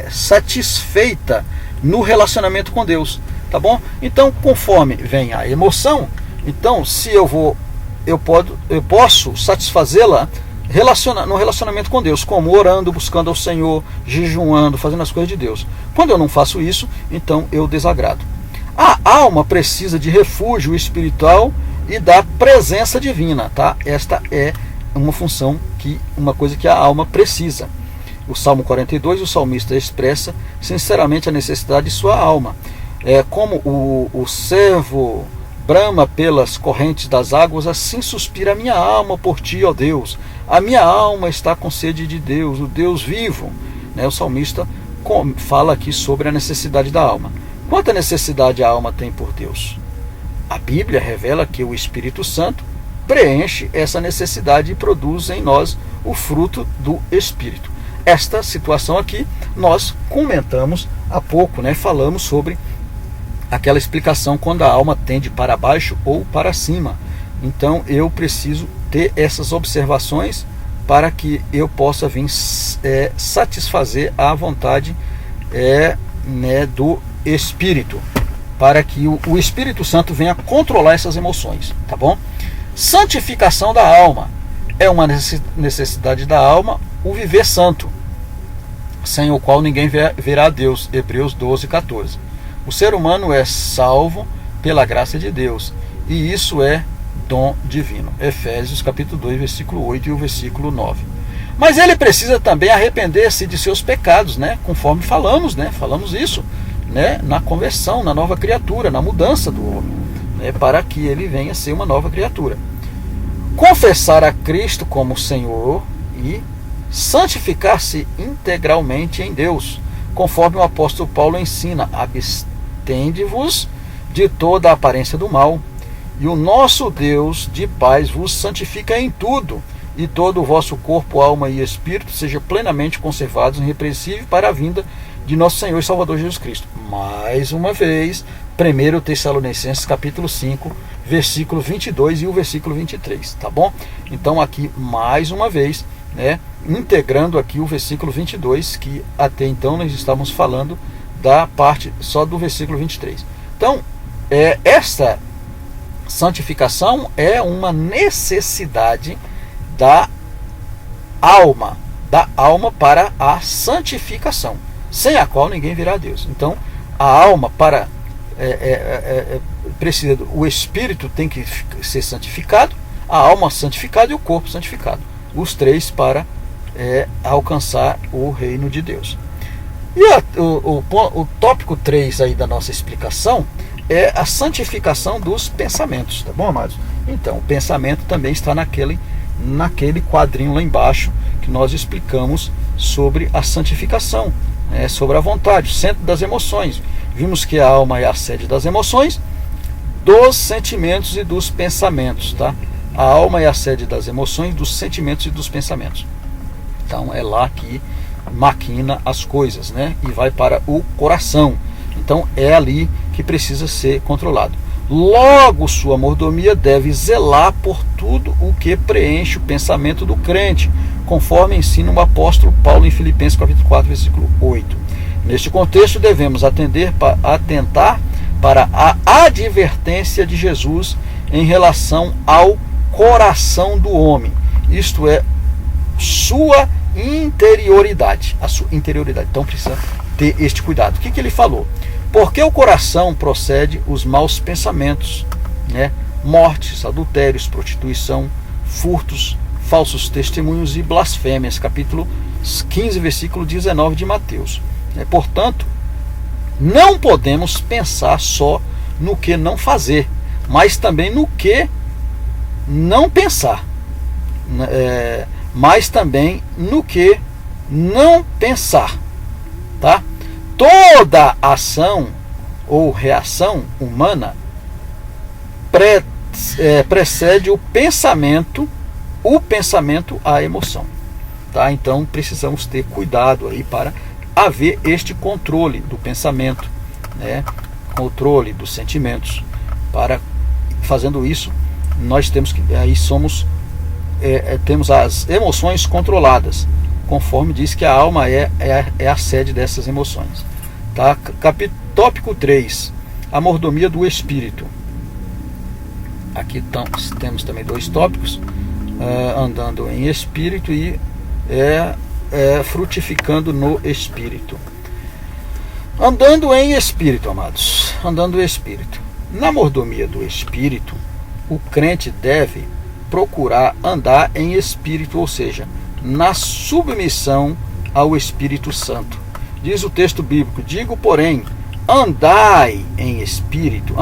satisfeita no relacionamento com Deus, tá bom? Então, conforme vem a emoção, então se eu posso satisfazê-la no relacionamento com Deus, como orando, buscando ao Senhor, jejuando, fazendo as coisas de Deus. Quando eu não faço isso, então eu desagrado. A alma precisa de refúgio espiritual e da presença divina, tá? Esta é uma coisa que a alma precisa. O Salmo 42, o salmista expressa sinceramente a necessidade de sua alma. Como o servo brama pelas correntes das águas, assim suspira a minha alma por ti, ó Deus. A minha alma está com sede de Deus, o Deus vivo. O salmista fala aqui sobre a necessidade da alma. Quanta necessidade a alma tem por Deus? A Bíblia revela que o Espírito Santo preenche essa necessidade e produz em nós o fruto do Espírito. Esta situação aqui nós comentamos há pouco, falamos sobre aquela explicação quando a alma tende para baixo ou para cima. Então eu preciso ter essas observações para que eu possa vir satisfazer a vontade do Espírito, para que o Espírito Santo venha controlar essas emoções, tá bom? Santificação da alma é uma necessidade da alma, o viver santo, sem o qual ninguém verá a Deus. Hebreus 12, 14. O ser humano é salvo pela graça de Deus, e isso é dom divino. Efésios capítulo 2, versículo 8 e o versículo 9. Mas ele precisa também arrepender-se de seus pecados, conforme falamos, falamos isso, na conversão, na nova criatura, na mudança do homem, para que ele venha a ser uma nova criatura. Confessar a Cristo como Senhor e santificar-se integralmente em Deus, conforme o apóstolo Paulo ensina: abstende-vos de toda a aparência do mal, e o nosso Deus de paz vos santifica em tudo, e todo o vosso corpo, alma e espírito seja plenamente conservados irrepreensível para a vinda de nosso Senhor e Salvador Jesus Cristo. Mais uma vez, 1 Tessalonicenses capítulo 5, versículo 22 e o versículo 23, tá bom? Então aqui, mais uma vez, integrando aqui o versículo 22, que até então nós estávamos falando da parte só do versículo 23. Então, esta santificação é uma necessidade da alma para a santificação, sem a qual ninguém virá a Deus. Então, a alma precisa, o espírito tem que ser santificado, a alma santificada e o corpo santificado. Os três para alcançar o reino de Deus. E o tópico 3 aí da nossa explicação é a santificação dos pensamentos, tá bom, amados? Então, o pensamento também está naquele quadrinho lá embaixo que nós explicamos sobre a santificação, sobre a vontade, o centro das emoções. Vimos que a alma é a sede das emoções, dos sentimentos e dos pensamentos, tá? A alma é a sede das emoções, dos sentimentos e dos pensamentos. Então é lá que maquina as coisas, e vai para o coração. Então é ali que precisa ser controlado. Logo, sua mordomia deve zelar por tudo o que preenche o pensamento do crente, conforme ensina o apóstolo Paulo em Filipenses capítulo 4, versículo 8. Neste contexto, devemos atentar para a advertência de Jesus em relação ao coração do homem, isto é, sua interioridade, a sua interioridade. Então precisa ter este cuidado. O que ele falou? Porque o coração procede os maus pensamentos, mortes, adultérios, prostituição, furtos, falsos testemunhos e blasfêmias, capítulo 15, versículo 19 de Mateus. Portanto, não podemos pensar só no que não fazer, mas também no que não pensar, mas também no que não pensar, tá? Toda ação ou reação humana precede o pensamento à emoção. Tá? Então precisamos ter cuidado aí para haver este controle do pensamento, né? Controle dos sentimentos. Fazendo isso, nós temos temos as emoções controladas, conforme diz que a alma é a sede dessas emoções. Tá? Tópico 3, a mordomia do espírito. Aqui temos também 2 tópicos, andando em espírito e frutificando no espírito. Andando em espírito, amados, andando em espírito. Na mordomia do espírito, o crente deve procurar andar em espírito, ou seja, na submissão ao Espírito Santo. Diz o texto bíblico: digo, porém, andai em espírito,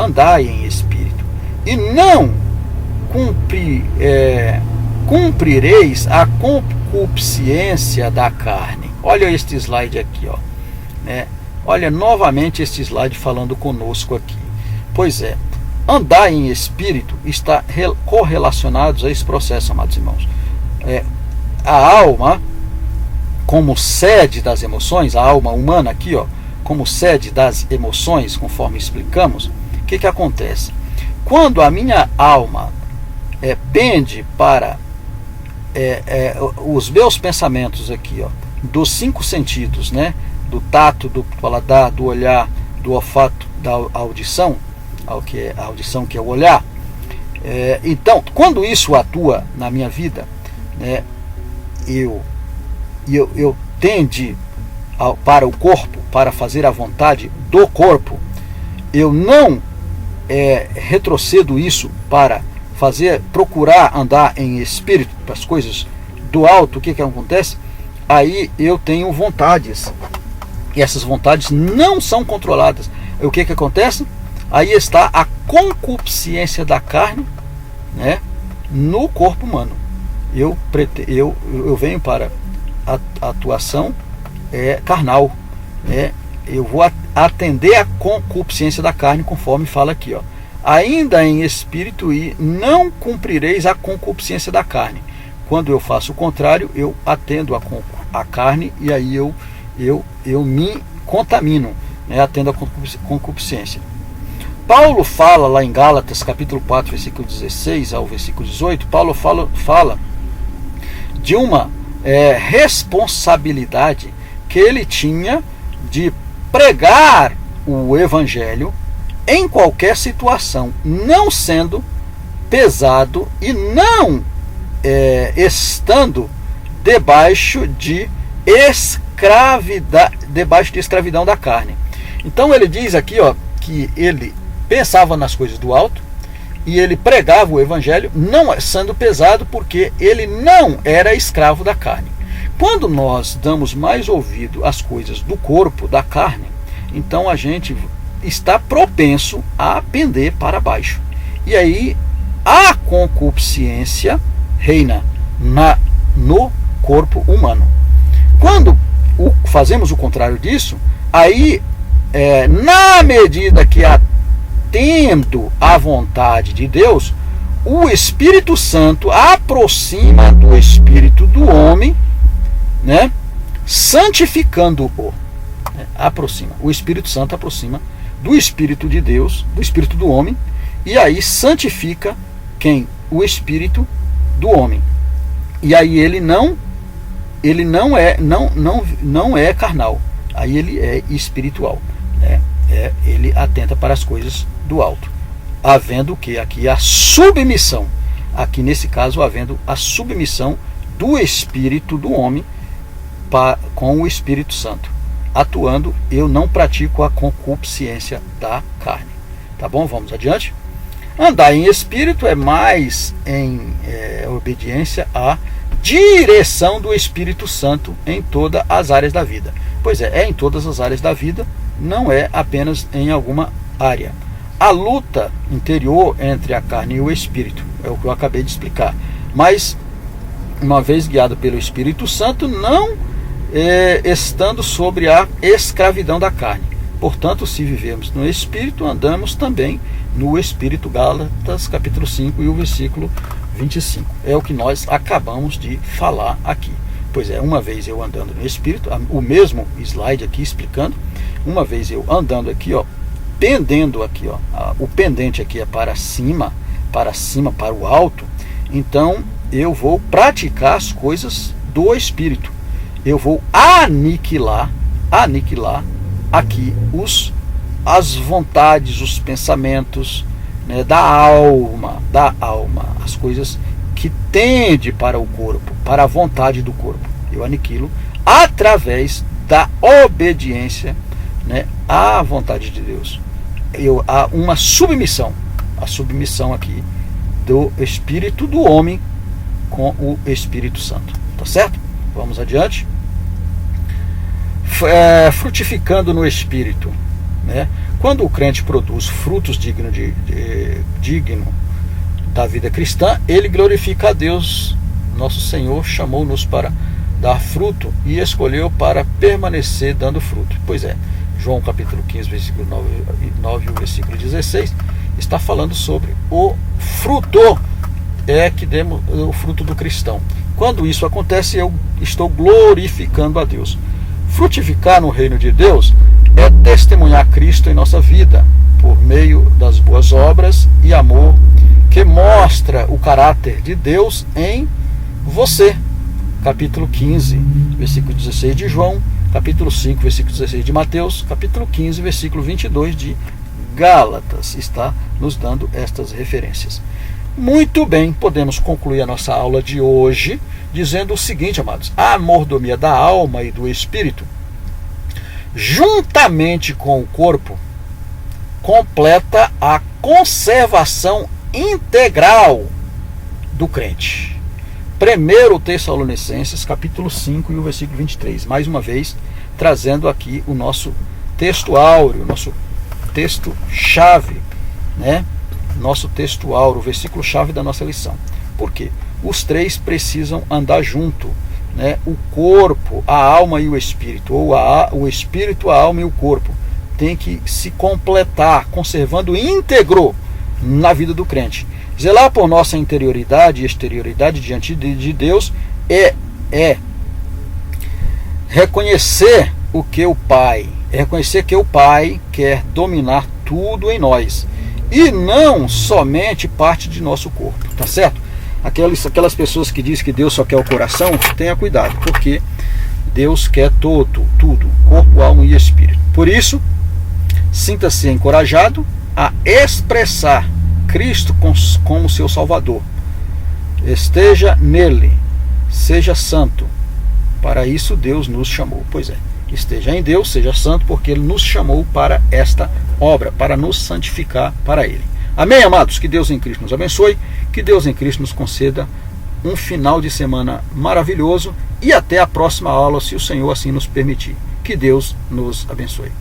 e não cumprireis a concupiscência da carne. Olha este slide aqui, ó, né? Olha novamente este slide falando conosco aqui. Pois é, andar em espírito está correlacionado a esse processo, amados irmãos. A alma, como sede das emoções, a alma humana aqui, ó, como sede das emoções, conforme explicamos, o que acontece? Quando a minha alma pende para os meus pensamentos aqui, ó, dos 5 sentidos, né? Do tato, do paladar, do olhar, do olfato, da audição, a audição que é o olhar. Então, quando isso atua na minha vida, né, eu tende para o corpo, para fazer a vontade do corpo, eu não retrocedo isso para procurar andar em espírito, para as coisas do alto. O que acontece? Aí eu tenho vontades, e essas vontades não são controladas. O que acontece? Aí está a concupiscência da carne, né, no corpo humano. Eu venho para a atuação carnal, né? Eu vou atender a concupiscência da carne, conforme fala aqui, ó. Ainda em espírito, e não cumprireis a concupiscência da carne. Quando eu faço o contrário, eu atendo a carne, e aí eu me contamino, né? Atendo a concupiscência. Paulo fala lá em Gálatas, capítulo 4, versículo 16 ao versículo 18, Paulo fala de uma responsabilidade que ele tinha de pregar o evangelho em qualquer situação, não sendo pesado e não estando debaixo de escravidão da carne. Então ele diz aqui, ó, que ele pensava nas coisas do alto e ele pregava o evangelho não sendo pesado, porque ele não era escravo da carne. Quando nós damos mais ouvido às coisas do corpo, da carne, então a gente está propenso a pender para baixo. E aí a concupiscência reina no corpo humano. Quando fazemos o contrário disso, aí na medida que atendo à vontade de Deus, o Espírito Santo aproxima do espírito do homem, né, santificando-o. Aproxima. O Espírito Santo aproxima do Espírito de Deus, do Espírito do homem, e aí santifica quem? O Espírito do homem. E aí ele não é carnal. Aí ele é espiritual, né? Ele atenta para as coisas do alto, havendo o que? Aqui a submissão. Aqui nesse caso, havendo a submissão do Espírito do homem com o Espírito Santo. Atuando, eu não pratico a concupiscência da carne. Tá bom? Vamos adiante. Andar em espírito é mais em obediência à direção do Espírito Santo em todas as áreas da vida. Pois é em todas as áreas da vida, não é apenas em alguma área. A luta interior entre a carne e o espírito, é o que eu acabei de explicar. Mas, uma vez guiado pelo Espírito Santo, não estando sobre a escravidão da carne. Portanto, se vivemos no Espírito, andamos também no Espírito. Gálatas, capítulo 5 e o versículo 25. É o que nós acabamos de falar aqui. Pois é, uma vez eu andando no Espírito, o mesmo slide aqui explicando, uma vez eu andando aqui, ó, pendendo aqui, ó, o pendente aqui é para cima, para o alto, então eu vou praticar as coisas do Espírito. Eu vou aniquilar aqui as vontades, os pensamentos, né, da alma, as coisas que tende para o corpo, para a vontade do corpo. Eu aniquilo através da obediência, né, à vontade de Deus. Há uma submissão, a submissão aqui do Espírito do homem com o Espírito Santo. Tá certo? Vamos adiante. Frutificando no Espírito, né? Quando o crente produz frutos dignos da vida cristã, ele glorifica a Deus. Nosso Senhor chamou-nos para dar fruto e escolheu para permanecer dando fruto. Pois é, João capítulo 15, versículo 9 e o versículo 16 está falando sobre o fruto, que demos o fruto do cristão. Quando isso acontece, eu estou glorificando a Deus. Frutificar no reino de Deus é testemunhar Cristo em nossa vida, por meio das boas obras e amor que mostra o caráter de Deus em você. Capítulo 15, versículo 16 de João, capítulo 5, versículo 16 de Mateus, capítulo 15, versículo 22 de Gálatas, está nos dando estas referências. Muito bem, podemos concluir a nossa aula de hoje dizendo o seguinte, amados: a mordomia da alma e do espírito, juntamente com o corpo, completa a conservação integral do crente. 1 Tessalonicenses, capítulo 5 e o versículo 23. Mais uma vez, trazendo aqui o nosso texto áureo, nosso texto-chave, né? Nosso texto áureo, o versículo-chave da nossa lição. Por quê? Os três precisam andar junto, né? O corpo, a alma e o espírito, ou o espírito, a alma e o corpo, tem que se completar, conservando íntegro na vida do crente. Zelar por nossa interioridade e exterioridade diante de Deus é reconhecer reconhecer que o Pai quer dominar tudo em nós, e não somente parte de nosso corpo, tá certo? Aquelas pessoas que dizem que Deus só quer o coração, tenha cuidado, porque Deus quer tudo, corpo, alma e espírito. Por isso, sinta-se encorajado a expressar Cristo como seu Salvador. Esteja nele, seja santo. Para isso Deus nos chamou. Pois é, esteja em Deus, seja santo, porque Ele nos chamou para esta obra, para nos santificar para Ele. Amém, amados? Que Deus em Cristo nos abençoe, que Deus em Cristo nos conceda um final de semana maravilhoso e até a próxima aula, se o Senhor assim nos permitir. Que Deus nos abençoe.